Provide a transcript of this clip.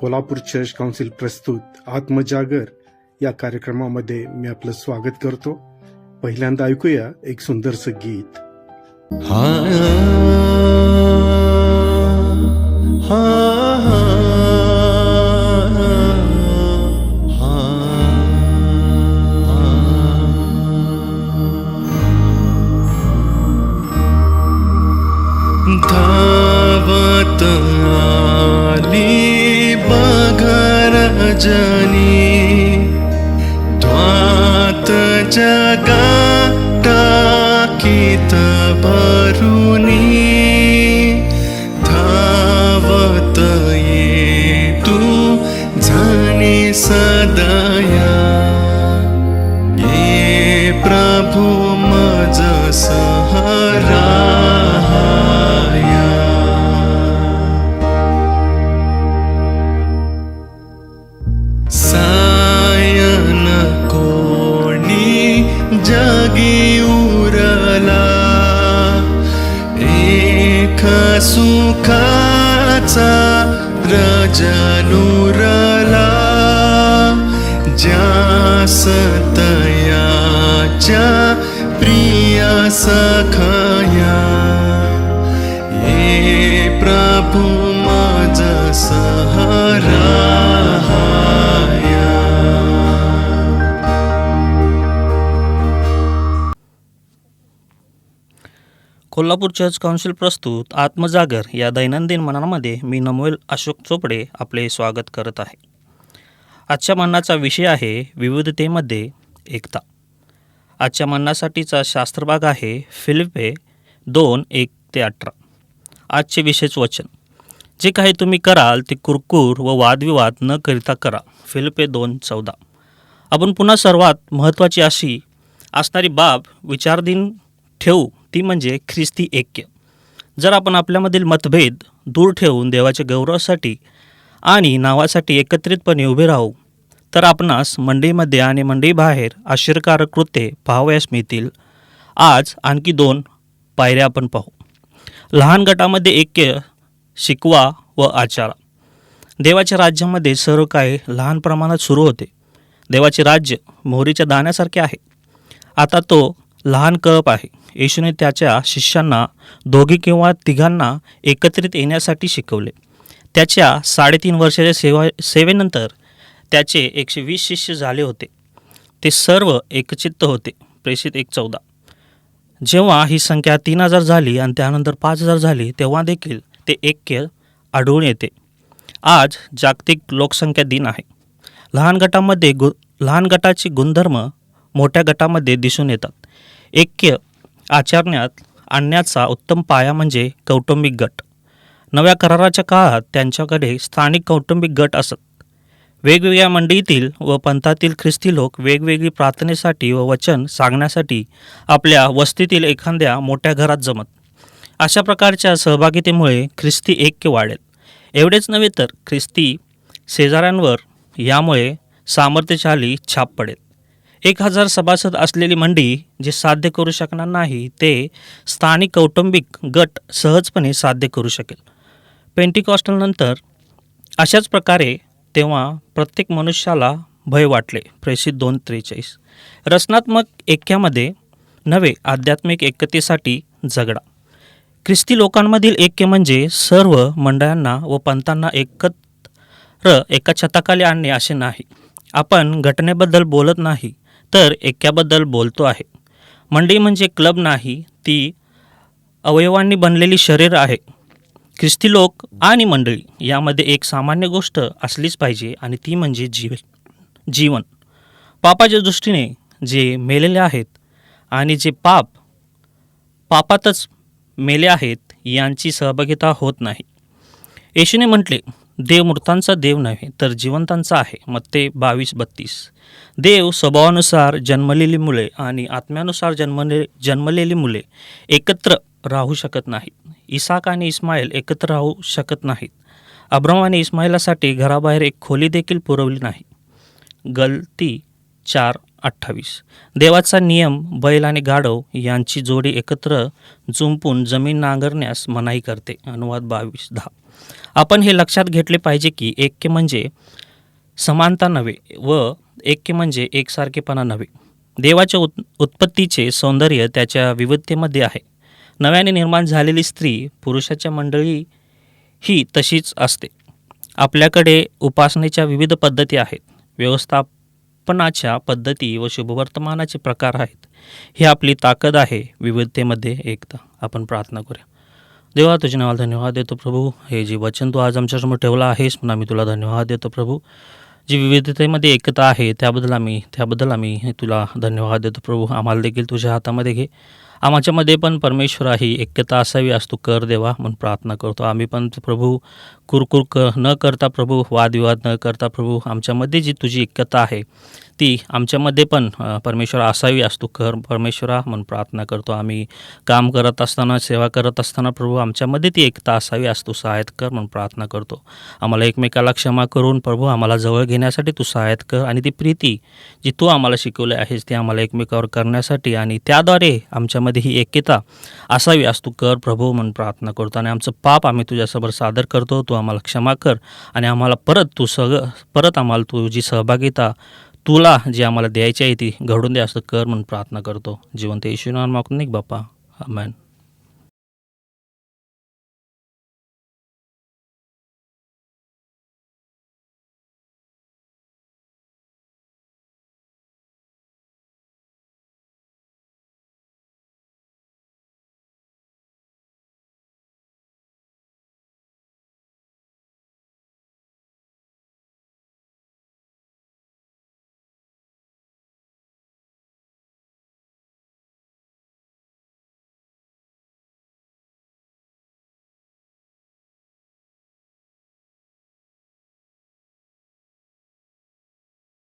Kolhapur church council प्रस्तुत आत्मजागर या कार्यक्रमामध्ये मी आपलं स्वागत करतो. पहिल्यांदा ऐकूया एक सुंदरसं गीत. धावत आली बघर जनी द्वात जगा टाकीत भरुनी धावत ये तू झाली सदया ये प्रभु मज सहरा सायन कोणी जगी उरला एक सुखाचा रजनुरला ज्यास तयाच्या प्रिय सखया ये प्रभु मज सहरा. कोल्हापूर चर्च काउन्सिल प्रस्तुत आत्मजागर या दैनंदिन मनामध्ये मी नमोल अशोक चोपडे आपले स्वागत करत आहे. आजच्या मन्नाचा विषय आहे विविधतेमध्ये एकता. आजच्या मन्नासाठीचा शास्त्रभाग आहे फिलिप्पे 2:1-18. आजचे विशेष वचन, जे काही तुम्ही कराल ते कुरकूर व वादविवाद न करिता करा. फिलिप्पे 2:14. आपण पुन्हा सर्वात महत्त्वाची अशी असणारी बाब विचारधीन ठेवू, ती म्हणजे ख्रिस्ती ऐक्य. जर आपण आपल्यामधील मतभेद दूर ठेवून देवाच्या गौरवासाठी आणि नावासाठी एकत्रितपणे उभे राहू तर आपणास मंडईमध्ये आणि मंडईबाहेर आश्चर्यकारक कृत्ये पाहावयास मिळतील. आज आणखी 2 पायऱ्या आपण पाहू. लहान गटामध्ये ऐक्य शिकवा व आचारा. देवाच्या राज्यामध्ये सर्व काही लहान प्रमाणात सुरू होते. देवाचे राज्य मोहरीच्या दाण्यासारखे आहे. आता तो लहान कळप आहे. येशूने त्याच्या शिष्यांना 2 किंवा 3 एकत्रित येण्यासाठी शिकवले. त्याच्या 3.5 वर्षाच्या सेवेनंतर त्याचे 120 शिष्य झाले होते. ते सर्व एकचित्त होते. प्रेषित 1:14. जेव्हा ही संख्या 3000 झाली आणि त्यानंतर 5000 झाली तेव्हा देखील ते ऐक्य आढळून येते. आज जागतिक लोकसंख्या दिन आहे. लहान गटाचे गुणधर्म मोठ्या गटामध्ये दिसून येतात. ऐक्य आचरणात आणण्याचा उत्तम पाया म्हणजे कौटुंबिक गट. नव्या कराराच्या काळात त्यांच्याकडे स्थानिक कौटुंबिक गट असत. वेगवेगळ्या मंडळीतील व पंथातील ख्रिस्ती लोक वेगवेगळी प्रार्थनेसाठी व वचन सांगण्यासाठी आपल्या वस्तीतील एखाद्या मोठ्या घरात जमत. अशा प्रकारच्या सहभागितेमुळे ख्रिस्ती ऐक्य वाढेल. एवढेच नव्हे तर ख्रिस्ती शेजाऱ्यांवर यामुळे सामर्थ्यशाली छाप पडेल. 1000 सभासद असलेली मंडळी जे साध्य करू शकणार नाही ते स्थानिक कौटुंबिक गट सहजपणे साध्य करू शकेल. पेंटिकॉस्टलनंतर अशाच प्रकारे तेव्हा प्रत्येक मनुष्याला भय वाटले. प्रेषित 2:43. रचनात्मक ऐक्यामध्ये नव्हे, आध्यात्मिक एकतेसाठी झगडा. ख्रिस्ती लोकांमधील ऐक्य म्हणजे सर्व मंडळांना व पंथांना एकत्र एका छताखाली आणणे असे नाही. आपण घटनेबद्दल बोलत नाही तर ऐक्याबद्दल बोलतो आहे. मंडळी म्हणजे क्लब नाही, ती अवयवांनी बनलेली शरीर आहे. ख्रिस्ती लोक आणि मंडळी यामध्ये एक सामान्य गोष्ट असलीच पाहिजे आणि ती म्हणजे जीवन. पापाच्या दृष्टीने जे मेलेले आहेत आणि जे पापातच मेले आहेत यांची सहभागिता होत नाही. येशूने म्हटले, देव मृतांचा देव नव्हे तर जिवंतांचा आहे. मत्ते 22:32. देव स्वभावानुसार जन्मलेली मुले आणि आत्म्यानुसार जन्मलेली मुले एकत्र राहू शकत नाहीत. इसाक आणि इस्माईल एकत्र राहू शकत नाहीत. अब्राम आणि इस्माईलासाठी घराबाहेर एक खोली देखील पुरवली नाही. गलती 4:28. देवाचा नियम बैल आणि गाढव यांची जोडी एकत्र जुंपून जमीन नांगरण्यास मनाई करते. अनुवाद 22:10. आपण हे लक्षात घेतले पाहिजे की ऐक्य म्हणजे समानता नव्हे व ऐक्य म्हणजे एकसारखेपणा नव्हे. देवाच्या उत्पत्तीचे सौंदर्य त्याच्या विविधतेमध्ये आहे. नव्याने निर्माण झालेली स्त्री पुरुषाच्या मंडळी ही तशीच असते. आपल्याकडे उपासनेच्या विविध पद्धती आहेत, व्यवस्थापनाच्या पद्धती व शुभवर्तमानाचे प्रकार आहेत. ही आपली ताकद आहे, विविधतेमध्ये एकता. आपण प्रार्थना करूया. देवा, तुझ्या नावाला धन्यवाद देतो प्रभू. हे जे वचन तू आज आमच्यासमोर ठेवलं आहेस म्हणून आम्ही तुला धन्यवाद देतो प्रभू. जी विविधतेमध्ये एकता आहे त्याबद्दल आम्ही तुला धन्यवाद देतो प्रभू. आम्हाला देखील तुझ्या हातामध्ये घे. आमच्यामध्ये पण परमेश्वरा ही ऐक्यता असावी आज तू कर देवा म्हणून प्रार्थना करतो. आम्ही पण प्रभू कुरकुर न करता प्रभू, वादविवाद न करता प्रभू, आमच्यामध्ये जी तुझी ऐक्यता आहे ती आमच्यामध्ये पण परमेश्वरा असावी आज तू कर परमेश्वरा म्हणून प्रार्थना करतो. आम्ही काम करत असताना, सेवा करत असताना प्रभू आमच्यामध्ये ती एकता असावी आज तू सहाय्यत कर म्हणून प्रार्थना करतो. आम्हाला एकमेकाला क्षमा करून प्रभू आम्हाला जवळ घेण्यासाठी तू सहाय्यत कर आणि ती प्रीती जी तू आम्हाला शिकवली आहेस ती आम्हाला एकमेकावर करण्यासाठी आणि त्याद्वारे आमच्यामध्ये ही ऐक्यता असावी आज तू कर प्रभू म्हणून प्रार्थना करतो. आणि आमचं पाप आम्ही तुझ्यासमोर सादर करतो. तू आम्हाला क्षमा कर आणि आम्हाला परत आम्हाला तुझी सहभागिता तुला जी आम्हाला द्यायची आहे ती घडून दे असं कर म्हणून प्रार्थना करतो. जिवंत येशू नावात मागून बाप्पा, आमेन.